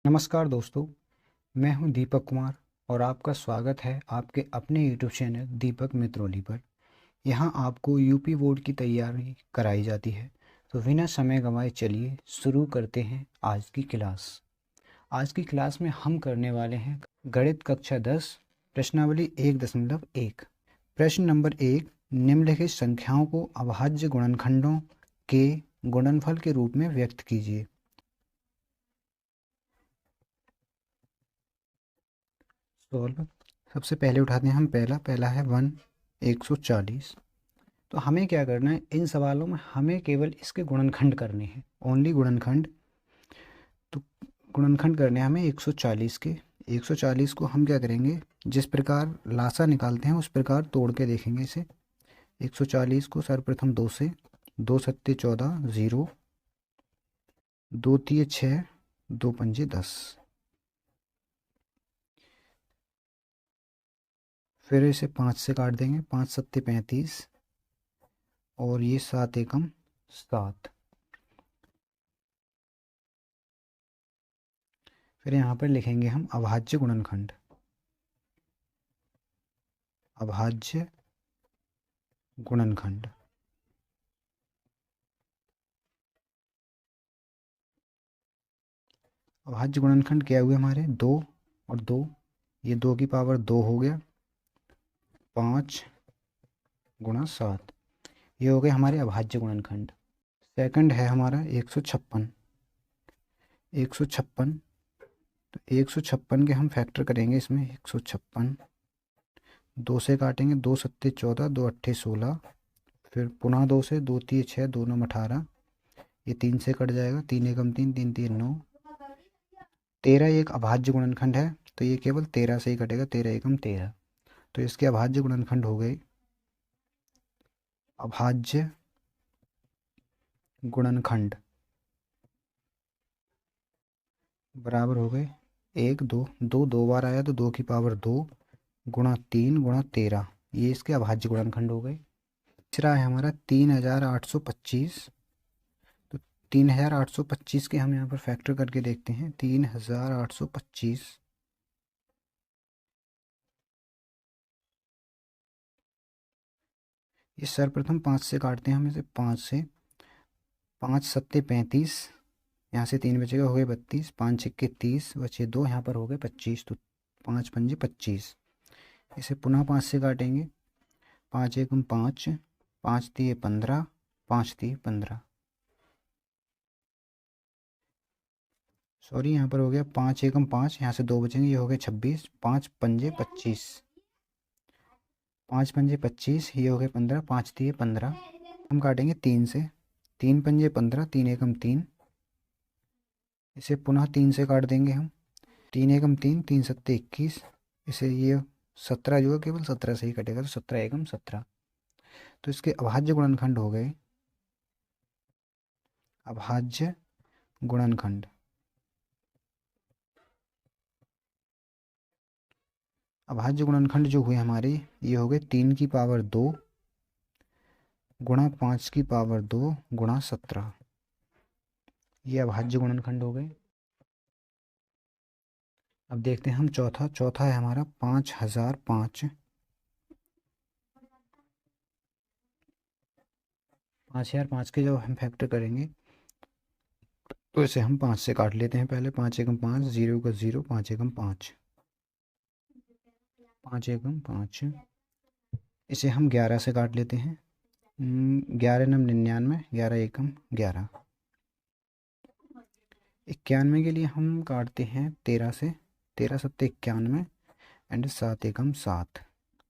नमस्कार दोस्तों, मैं हूं दीपक कुमार और आपका स्वागत है आपके अपने यूट्यूब चैनल दीपक मित्रोली पर। यहां आपको यूपी बोर्ड की तैयारी कराई जाती है। तो बिना समय गंवाए चलिए शुरू करते हैं आज की क्लास। आज की क्लास में हम करने वाले हैं गणित कक्षा 10 प्रश्नावली 1.1। प्रश्न नंबर 1, निम्नलिखित संख्याओं को अभाज्य गुणनखंडों के गुणनफल के रूप में व्यक्त कीजिए। सॉल्व। सबसे पहले उठाते हैं हम पहला है 140। तो हमें क्या करना है, इन सवालों में हमें केवल इसके गुणनखंड करने हैं, ओनली गुणनखंड। तो गुणनखंड करने हैं हमें 140 के। 140 को हम क्या करेंगे, जिस प्रकार लासा निकालते हैं उस प्रकार तोड़ के देखेंगे इसे। 140 को सर्वप्रथम 2 से, 2 सत्ते 14, 0, 2 तिये 6, 2 पंजे 10। फिर इसे 5 से काट देंगे, 5 सत्ते 35 और ये 7 एकम 7। फिर यहाँ पर लिखेंगे हम अभाज्य गुणनखंड। अभाज्य गुणनखंड। अभाज्य गुणनखंड क्या हुए हमारे, 2 और 2, ये 2 की पावर 2 हो गया, 5 गुणा 7, ये हो गए हमारे अभाज्य गुणनखंड। सेकंड है हमारा 156। 156, तो 156 के हम फैक्टर करेंगे इसमें। 156 2 से काटेंगे, 2 सत्ते 14, 2 अट्ठे 16, फिर पुनः 2 से, 2 तिये 6, 2 नौ 18, ये 3 से कट जाएगा, 3 एकम 3, 3 तिये 9। 13 एक अभाज्य गुणनखंड है, तो ये केवल 13 से ही कटेगा, 13 एकम 13। तो इसके अभाज्य गुणनखंड हो गए, अभाज्य गुणनखंड बराबर हो गए 1 2, 2 दो बार आया तो 2 की पावर 2 गुणा 3 गुणा 13, ये इसके अभाज्य गुणनखंड हो गए। तीसरा है हमारा 3825। तो 3825 के हम यहाँ पर फैक्टर करके देखते हैं। 3825, ये सर्वप्रथम 5 से काटते हैं हम इसे। 5 से, 5 सत्ते 35, यहाँ से 3 बचेगा, हो गए 32, 5 छिक्के 30, बचे 2, यहाँ पर हो गए 25, तो 5 पंजे 25। इसे पुनः 5 से काटेंगे, 5 एकम 5, 5 तिये 15, 5 तिये 15, सॉरी यहाँ पर हो गया 5 एकम 5, यहाँ से 2 बचेंगे, ये हो गए 26, 5 पंजे 25, 5 पंजे 25, ये हो गए 15, 5 तिये 15। हम काटेंगे 3 से, 3 पंजे 15, 3 एकम 3, इसे पुनः 3 से काट देंगे हम। 3 एकम 3, 3 सत्ते 21, इसे ये 17 जो है केवल 17 से ही कटेगा, तो 17 एकम 17। तो इसके अभाज्य गुणनखंड हो गए, अभाज्य गुणनखंड। अभाज्य गुणनखंड जो हुए हमारे, ये हो गए 3 की पावर 2 गुणा 5 की पावर 2 गुणा 17, ये अभाज्य गुणनखंड हो गए। अब देखते हैं हम चौथा है हमारा 5005। 5005 के जब हम फैक्टर करेंगे तो इसे हम 5 से काट लेते हैं पहले। 5 एकम 5, 0 का 0, 5 एकम 5, 5 एकम 5, इसे हम 11 से काट लेते हैं। 11 नम 99, 11 एकम 11। 91 के लिए हम काटते हैं 13 से, 13 सत्ते 91 एंड 7 एकम 7।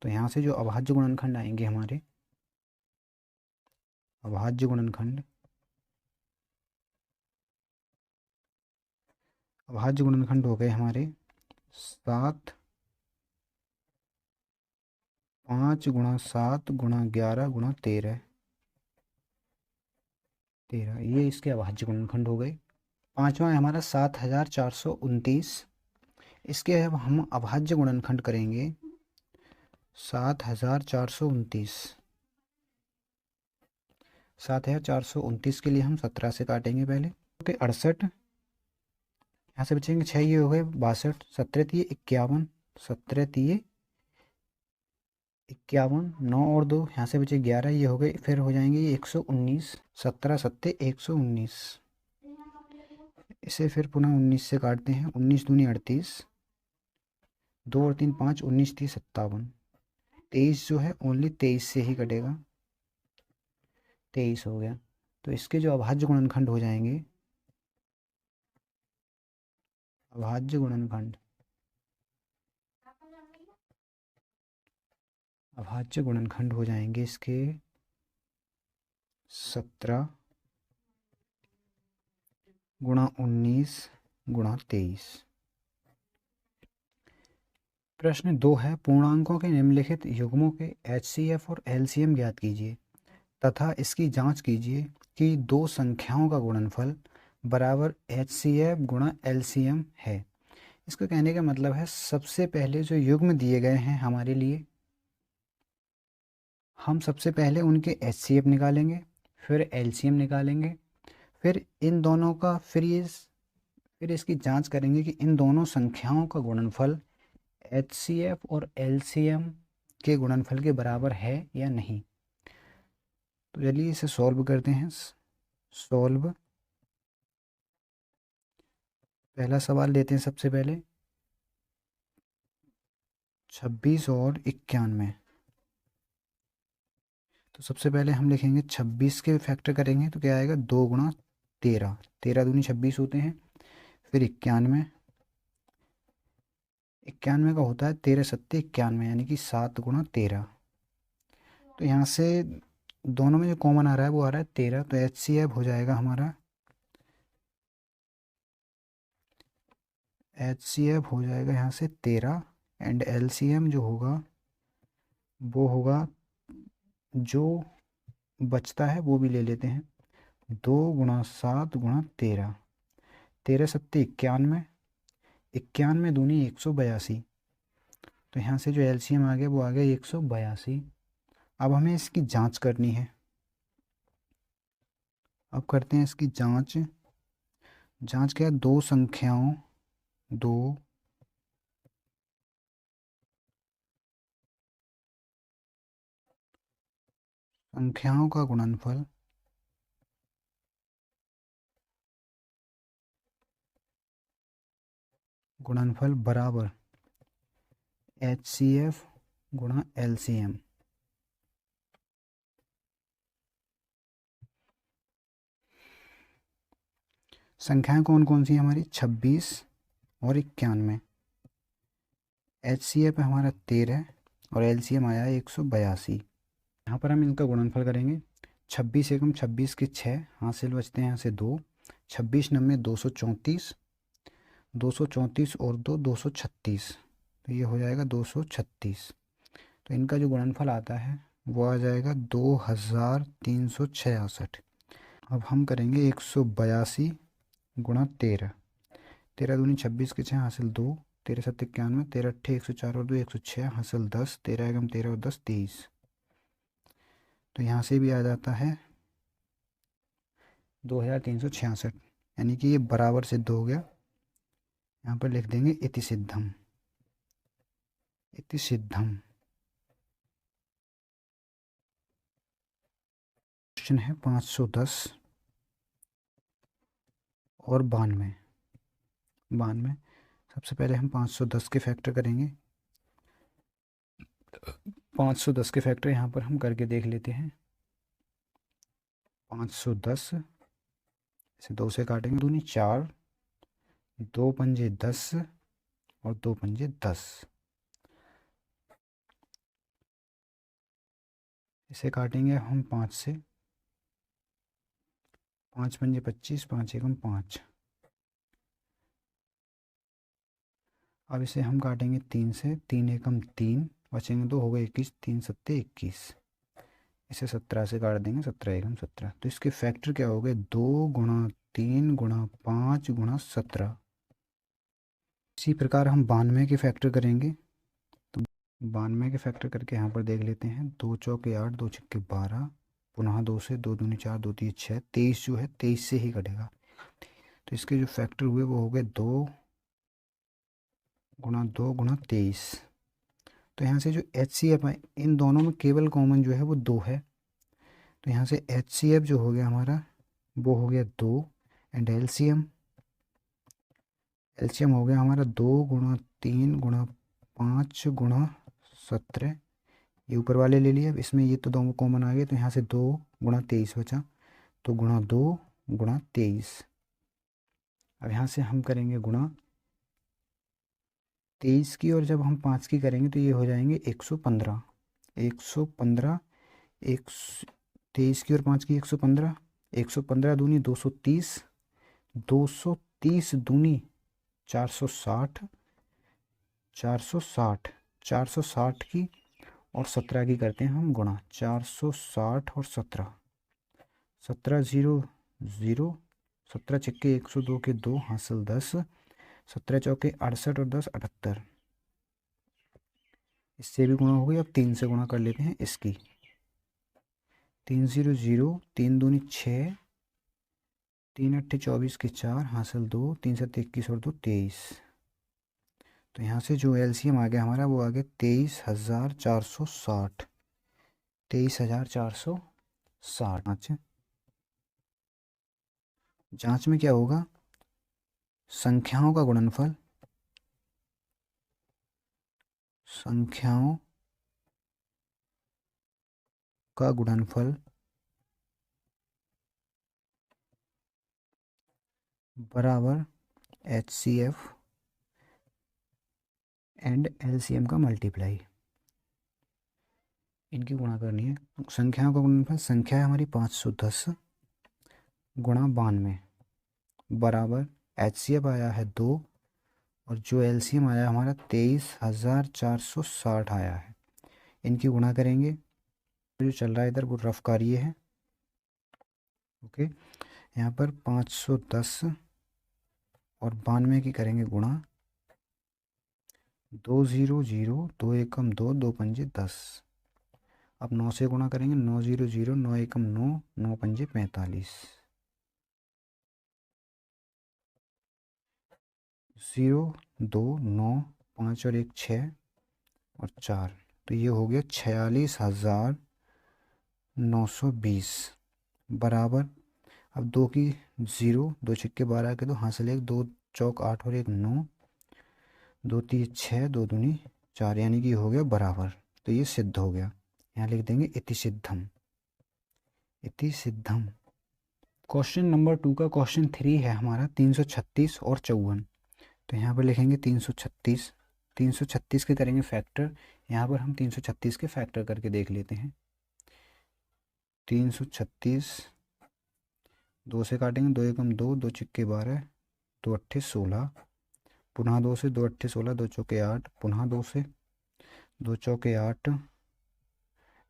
तो यहाँ से जो अभाज्य गुणनखंड आएंगे हमारे, अभाज्य गुणनखंड, अभाज्य गुणनखंड हो गए हमारे 7, 5 गुणा 7 गुणा 11 गुणा 13, ये इसके अभाज्य गुणनखंड हो गए। पांचवा है हमारा 7429। इसके अब हम अभाज्य गुणनखंड करेंगे 7429। 7429 के लिए हम 17 से काटेंगे पहले, ओके 68, यहाँ से बचेंगे 6, ये हो गए 62, 17 तिये 51, 17 तिये 51, 9 और 2 यहाँ से बचे 11, ये हो गए, फिर हो जाएंगे ये 119, 17 सत्ते 119। इसे फिर पुनः 19 से काटते हैं, 19 दूनी 38, 2 और 3 5, 19 30 57, 23 जो है ओनली 23 से ही कटेगा, 23 हो गया। तो इसके जो अभाज्य गुणनखंड हो जाएंगे, अभाज्य गुणनखंड, अभाज्य गुणनखंड हो जाएंगे इसके 17 गुणा 19 गुणा 23। प्रश्न 2 है, पूर्णांकों के निम्नलिखित युग्मों के HCF और LCM ज्ञात कीजिए तथा इसकी जांच कीजिए कि दो संख्याओं का गुणनफल बराबर HCF गुणा LCM है। इसका कहने का मतलब है सबसे पहले जो युग्म दिए गए हैं हमारे लिए, हम सबसे पहले उनके HCF निकालेंगे, फिर LCM निकालेंगे, फिर इन दोनों का फिर इसकी जांच करेंगे कि इन दोनों संख्याओं का गुणनफल HCF और LCM के गुणनफल के बराबर है या नहीं। तो चलिए इसे सॉल्व करते हैं। सॉल्व, पहला सवाल लेते हैं सबसे पहले, 26 और 91। तो सबसे पहले हम लिखेंगे 26 के फैक्टर करेंगे तो क्या आएगा, 2 गुणा 13, 13 दूनी 26 होते हैं, फिर 91, 91 का होता है 13 सत्ते 91, यानी कि 7 गुणा 13। तो यहाँ से दोनों में जो कॉमन आ रहा है वो आ रहा है 13, तो HCF हो जाएगा हमारा, HCF हो जाएगा यहाँ से 13, एंड LCM जो होगा वो होगा, जो बचता है वो भी ले लेते हैं, 2 गुणा 7 गुणा 13, 13 सत्ते 91, 91 दूनी 182। तो यहाँ से जो LCM आ गया वो आ गया 182। अब हमें इसकी जांच करनी है। अब करते हैं इसकी जांच। जांच क्या है, दो संख्याओं का गुणनफल बराबर HCF गुणा LCM। संख्याएं कौन कौन सी हैं हमारी, 26 और 91। HCF है हमारा 13 और LCM आया है 182। यहाँ पर हम इनका गुणनफल करेंगे, 26 एकम 26 के 6 हासिल बचते हैं यहाँ से 2, 26 नम्मे 234, 234 और 2 236, तो ये हो जाएगा 236। तो इनका जो गुणनफल आता है वो आ जाएगा 2366। अब हम करेंगे 182 गुणा 13, 13 दूनी 26 के 6 हासिल 2, 13 सत्ते 91, 13 अट्ठे 104 और 2 106 हासिल 10, 13 एकम 13 और 10 23। तो यहाँ से भी आ जाता है 2366, यानी कि ये बराबर सिद्ध हो गया। यहाँ पर लिख देंगे इति सिद्धम, इति सिद्धम। क्वेश्चन है 510 और 92। सबसे पहले हम 510 के फैक्टर करेंगे। 510 के फैक्टर यहाँ पर हम करके देख लेते हैं। 510 इसे 2 से काटेंगे, दूनी 4, 2 पंजे 10 और 2 पंजे 10। इसे काटेंगे हम 5 से, 5 पंजे 25, 5 एकम 5। अब इसे हम काटेंगे 3 से, 3 एकम 3, बचेंगे 2, हो गए 21, 3 सत्ते 21। इसे 17 से काट देंगे, 17 एकम 17। तो इसके फैक्टर क्या हो गए, 2 गुणा 3 गुणा 5 गुणा 17। इसी प्रकार हम 92 के फैक्टर करेंगे। तो 92 के फैक्टर करके यहाँ पर देख लेते हैं, 2 चौके 8, 2 छक्के 12, पुनः 2 से, 2 दूनी 4, 2 तीन 6, 23 जो है 23 से ही कटेगा। तो इसके जो फैक्टर हुए वो हो गए 2 गुणा 2 गुणा 23। तो यहाँ से जो HCF है इन दोनों में केवल कॉमन जो है वो 2 है, तो यहाँ से HCF जो हो गया हमारा वो हो गया 2 एंड एलसीएम हो गया हमारा 2 गुणा 3 गुणा 5 गुणा 17। ये ऊपर वाले ले लिए, अब इसमें ये तो दोनों कॉमन आ गए, तो यहाँ से 2 गुणा 23 बचा, तो गुणा 2 गुणा 23। अब यहाँ से हम करेंगे गुणा 23 की, और जब हम 5 की करेंगे तो ये हो जाएंगे 115। 115 एक 23 की और 5 की 115। 115 दूनी 230, 230 दूनी 460, 460, 460 की और 17 की करते हैं हम गुणा। 460 और 17, 17 0 0, 17 छक्के 102 के 2 हासिल 10, 17 चौके 68 और 10 78। इससे भी गुणा हो गई। अब 3 से गुणा कर लेते हैं इसकी। 3 0 0, 3 दूनी 6, 3 अट्ठे 24 के 4 हासिल 2, 3 7 21 और 2 23। तो यहाँ से जो एलसीएम आ गया हमारा वो आ गया 23,460। 23,460। अच्छा, जांच में क्या होगा, संख्याओं का गुणनफल, संख्याओं का गुणनफल बराबर HCF एंड LCM का मल्टीप्लाई। इनकी गुणा करनी है। संख्याओं का गुणनफल, संख्या है हमारी 510 गुणा 92 बराबर HCF आया है 2 और जो LCM आया हमारा 23,460 आया है। इनकी गुणा करेंगे। जो चल रहा है इधर वो रफ कार्य है। ओके, यहाँ पर 510 और 92 की करेंगे गुणा। 2 0 0, 2 एकम 2, 2 पंजे 10। अब 9 से गुणा करेंगे। 9 0 0, 9 एकम 9, 9 पंजे 45। 0 2 9, 5 और 1 6 और 4, तो ये हो गया 46,920 बराबर। अब 2 की 0, 2 छिक्के 12 के 2 हासिल 1, 2 चौक 8 और 1 9, 2 3 6, 2 दूनी 4, यानी कि हो गया बराबर। तो ये सिद्ध हो गया। यहाँ लिख देंगे इति सिद्धम, इति सिद्धम। क्वेश्चन नंबर 2 का क्वेश्चन 3 है हमारा 336 और 54। तो यहाँ पर लिखेंगे 336, 336 के करेंगे फैक्टर। यहाँ पर हम 336 के फैक्टर करके देख लेते हैं। 336, 2 से काटेंगे, 2 एकम 2, 2 छिक्के 12, 2 अट्ठे 16, पुनः 2 से, 2 अट्ठे 16, 2 चौके 8, पुनः 2 से, 2 चौके 8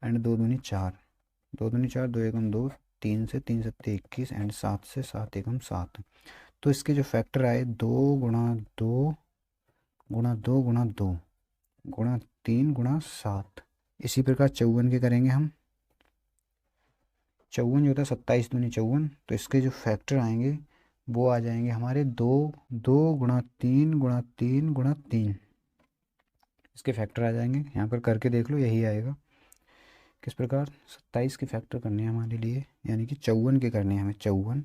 एंड 2 दूनी 4, 2 दूनी 4, 2 एकम 2, 3 से, 3 सत्ते 21 एंड 7 से, 7 एकम 7। तो इसके जो फैक्टर आए 2 गुणा 2 गुणा 2 गुणा 2 गुणा 3 गुणा 7। इसी प्रकार 54 के करेंगे हम। 54 जो होता है 27 दूनी 54, तो इसके जो फैक्टर आएंगे वो आ जाएंगे हमारे 2 2 गुणा 3 गुणा 3 गुणा 3। इसके फैक्टर आ जाएंगे। यहाँ पर करके देख लो, यही आएगा। किस प्रकार 27 के फैक्टर करने हैं हमारे लिए, यानी कि 54 के करने हैं हमें। 54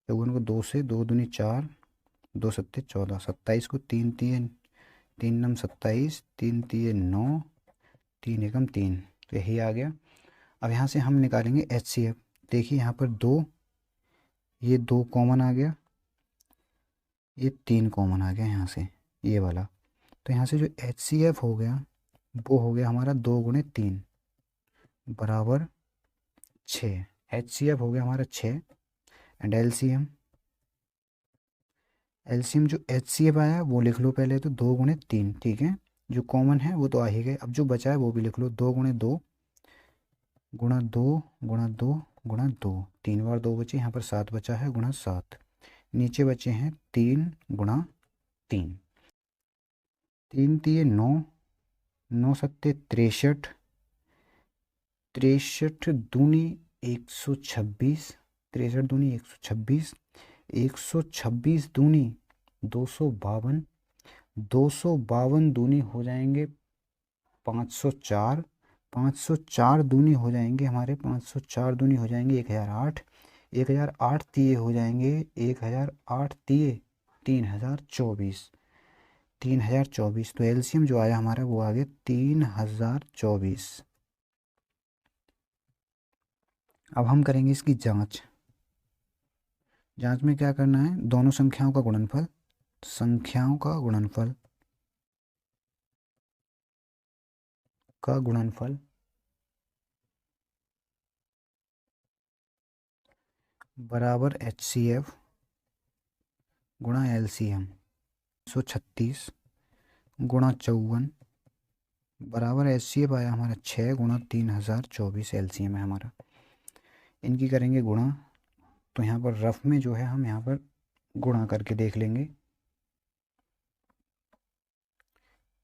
को 2 से, 2 दूनी 4, 2 सत्ते 14, 27 को 3 3 3 नम 27, 3 3 9, 3 एकम 3, तो यही आ गया। अब यहाँ से हम निकालेंगे HCF। देखिए यहाँ पर 2, ये 2 कॉमन आ गया, ये 3 कॉमन आ गया यहाँ से, ये वाला। तो यहाँ से जो HCF हो गया वो हो गया हमारा 2 गुणे 3 बराबर 6। HCF हो गया हमारा 6 एंड LCM जो HCF आया वो लिख लो पहले, तो 2 गुणे 3, ठीक है। जो कॉमन है वो तो आ ही गए। अब जो बचा है वो भी लिख लो, 2 गुणे 2 गुणा 2 गुणा 2 गुणा 2, 3 बार 2 बचे, यहाँ पर 7 बचा है, गुणा 7। नीचे बचे हैं 3 गुणा 3, 3 3 9, 9 सत्ते 63, 63 दूनी 126, 63 दूनी 126, 126 दूनी 252, 252 दूनी हो जाएंगे 504, 504 दूनी हो जाएंगे हमारे 504 दूनी हो जाएंगे 1008, 1008 तिये हो जाएंगे 1008 तिये 3024, 3024। तो एलसीएम जो आया हमारा वो आ गया 3024। अब हम करेंगे इसकी जांच। जांच में क्या करना है, दोनों संख्याओं का गुणनफल, संख्याओं का गुणनफल बराबर HCF गुणा LCM, 136 गुणा 54 बराबर HCF आया हमारा 6 गुणा 3024 LCM है हमारा। इनकी करेंगे गुणा, तो यहाँ पर रफ में जो है हम यहाँ पर गुणा करके देख लेंगे।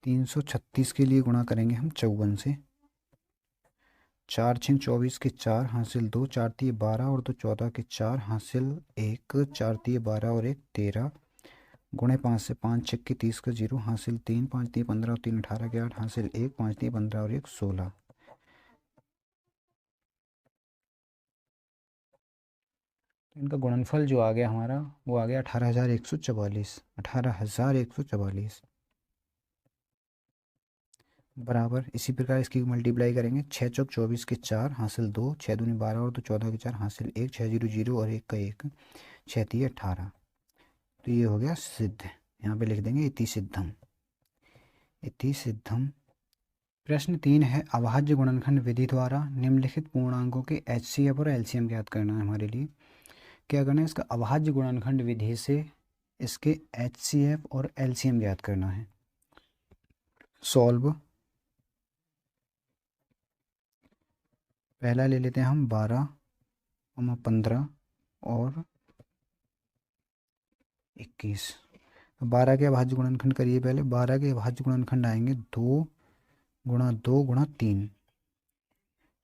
336 के लिए गुणा करेंगे हम 54 से, 4 6 24 के 4 हासिल 2, 4 3 12 और 2 14 के 4 हासिल 1, 4 3 12 और 1 13, गुणे 5 से 5 6 के 30 का 0 हासिल 3, 5 3 15 और 3 18 के 8 हासिल 1, 5 3 15 और 1 16। तो इनका गुणनफल जो आ गया हमारा वो आ गया 18,144, 18,144 बराबर। इसी प्रकार इसकी मल्टीप्लाई करेंगे, 6 चौक 24 के 4 हासिल 2, 6 दूनी 12 और 2 14 के 4 हासिल 1, 6 0 0 और 1 का 1, 6 3 18। तो ये हो गया सिद्ध। यहाँ पे लिख देंगे इति सिद्धम, इति सिद्धम। प्रश्न 3 है, अभाज्य गुणनखंड विधि द्वारा निम्नलिखित पूर्णांकों के HCF और LCM ज्ञात करना है हमारे लिए। क्या करना है, इसका अभाज्य गुणनखंड विधि से इसके HCF और LCM ज्ञात करना है। सॉल्व, पहला ले लेते हैं हम 12, 15 और 21। 12 के अभाज्य गुणनखंड करिए पहले। 12 के अभाज्य गुणनखंड आएंगे 2 गुणा 2 गुणा 3,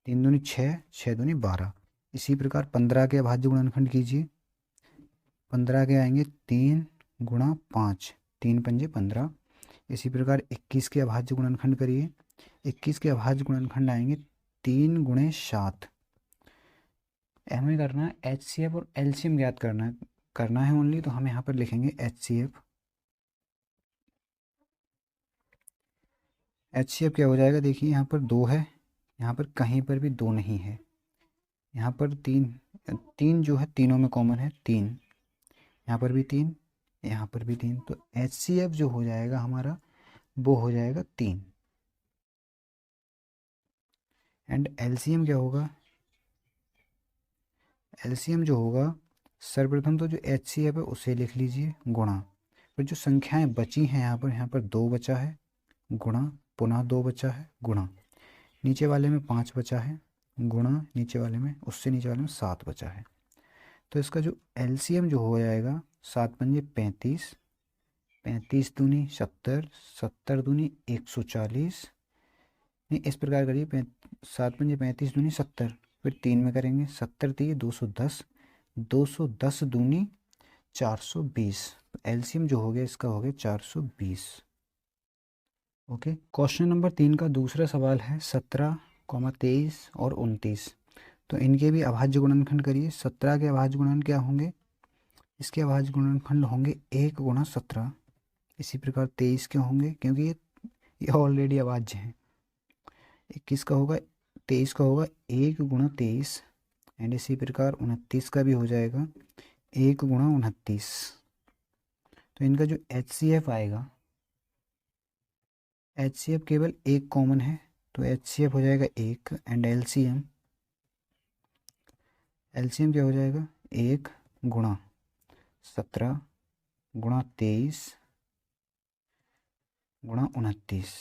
3 दूनी 6, 6 दूनी 12। इसी प्रकार 15 के अभाज्य गुणनखंड कीजिए। 15 के आएंगे 3 गुणा 5, 3 पंजे 15। इसी प्रकार 21 के अभाज्य गुणनखंड करिए। 21 के अभाज्य गुणनखंड आएंगे 3 गुणे 7। हमें करना है HCF और LCM ज्ञात करना है ओनली। तो हम यहाँ पर लिखेंगे HCF। HCF क्या हो जाएगा, देखिए यहाँ पर 2 है, यहाँ पर कहीं पर भी 2 नहीं है, यहाँ पर 3 जो है तीनों में कॉमन है 3, यहाँ पर भी 3, यहाँ पर भी 3। तो HCF जो हो जाएगा हमारा वो हो जाएगा 3। एंड LCM क्या होगा, LCM जो होगा, सर्वप्रथम तो जो HCF है उसे लिख लीजिए गुणा, फिर जो संख्याएं बची हैं यहाँ पर 2 बचा है गुणा, पुनः 2 बचा है गुणा, नीचे वाले में 5 बचा है गुणा, नीचे वाले में उससे नीचे वाले में 7 बचा है। तो इसका जो LCM जो हो जाएगा 7 पंजे 35, 35 दूनी 70, 70 दूनी 140। नहीं, इस प्रकार करिए, 7 पंजे 35 दूनी 70, फिर 3 में करेंगे, 70 3 210, 210 दूनी 420। LCM जो हो गया इसका हो गया 420। ओके। क्वेश्चन नंबर 3 का दूसरा सवाल है 17, 23 और 29। तो इनके भी अभाज्य गुणनखंड करिए। 17 के अभाज्य गुणन क्या होंगे, इसके अभाज्य गुणनखंड होंगे 1 गुणा 17। इसी प्रकार 23 के होंगे, क्योंकि ये ऑलरेडी अभाज्य हैं। 21 का होगा, 23 का होगा 1 गुणा 23। एंड इसी प्रकार 29 का भी हो जाएगा 1 गुणा 29। तो इनका जो HCF आएगा, HCF केवल एक कॉमन है, तो HCF हो जाएगा 1। एंड LCM क्या हो जाएगा, 1 गुणा 17 गुणा 23 गुणा 29।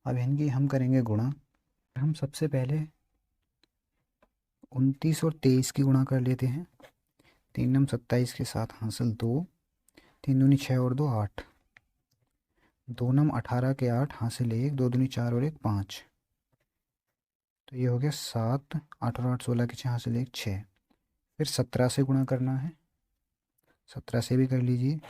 अब इनकी हम करेंगे गुणा। हम सबसे पहले 29 और 23 की गुणा कर लेते हैं। 3 नम 27 के साथ हासिल 2, 3 दूनी 6 और 2 8, 2 नम 18 के 8 हासिल 1, 2 दूनी 4 और 1 5। तो ये हो गया 7, 8 और 8 16 के 6 हासिल 1 6। फिर 17 से गुणा करना है, 17 से भी कर लीजिए।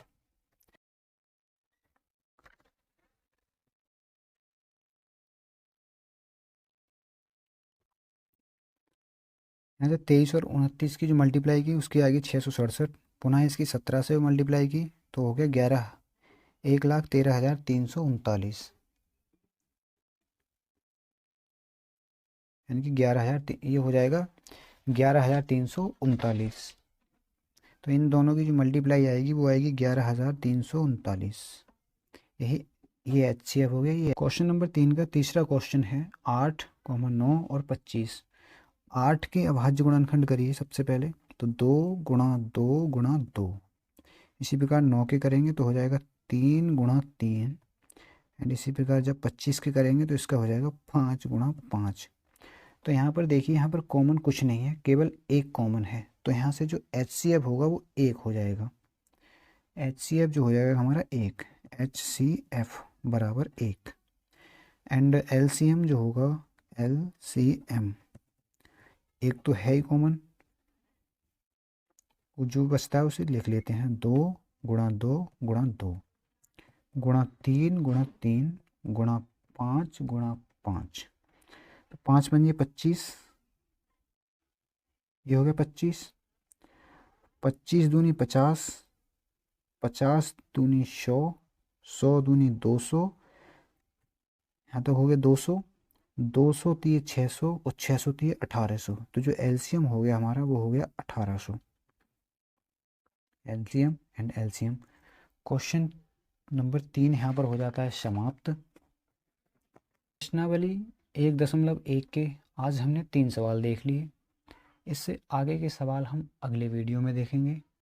यहाँ से 23 और 29 की जो मल्टीप्लाई की उसकी आएगी 667, पुनः इसकी 17 से मल्टीप्लाई की तो हो गया 1,13,339, यानी कि 11,000, ये हो जाएगा 11,339। तो इन दोनों की जो मल्टीप्लाई आएगी वो आएगी 11,339। यही ये HCF हो गया। ये क्वेश्चन नंबर 3 का तीसरा क्वेश्चन है 8, 9 और 25। 8 के अभाज्य गुणनखंड करिए सबसे पहले, तो 2 गुणा 2 गुणा 2। इसी प्रकार 9 के करेंगे तो हो जाएगा 3 गुणा 3। एंड इसी प्रकार जब 25 के करेंगे तो इसका हो जाएगा 5 गुणा 5। तो यहाँ पर देखिए, यहाँ पर कॉमन कुछ नहीं है, केवल एक कॉमन है, तो यहाँ से जो HCF होगा वो 1 हो जाएगा। HCF जो हो जाएगा हमारा 1, HCF बराबर 1। एंड LCM जो होगा LCM, एक तो है ही कॉमन, जो बचता है उसे लिख लेते हैं, 2 गुणा 2 गुणा 2 गुणा 3 गुणा 3 गुणा 5 गुणा 5। तो 5 पंजे 25, ये हो गया 25। 25 दूनी 50, 50 दूनी 100, 100 दूनी 200, यहाँ तो हो गया 200, 200 दिए 600 और 600 दिए 1800। तो जो LCM हो गया हमारा वो हो गया 1800। LCM and LCM। Question number 3 यहाँ पर हो जाता है समाप्त। प्रश्नावली 1.1 के आज हमने 3 सवाल देख लिए। इससे आगे के सवाल हम अगले वीडियो में देखेंगे।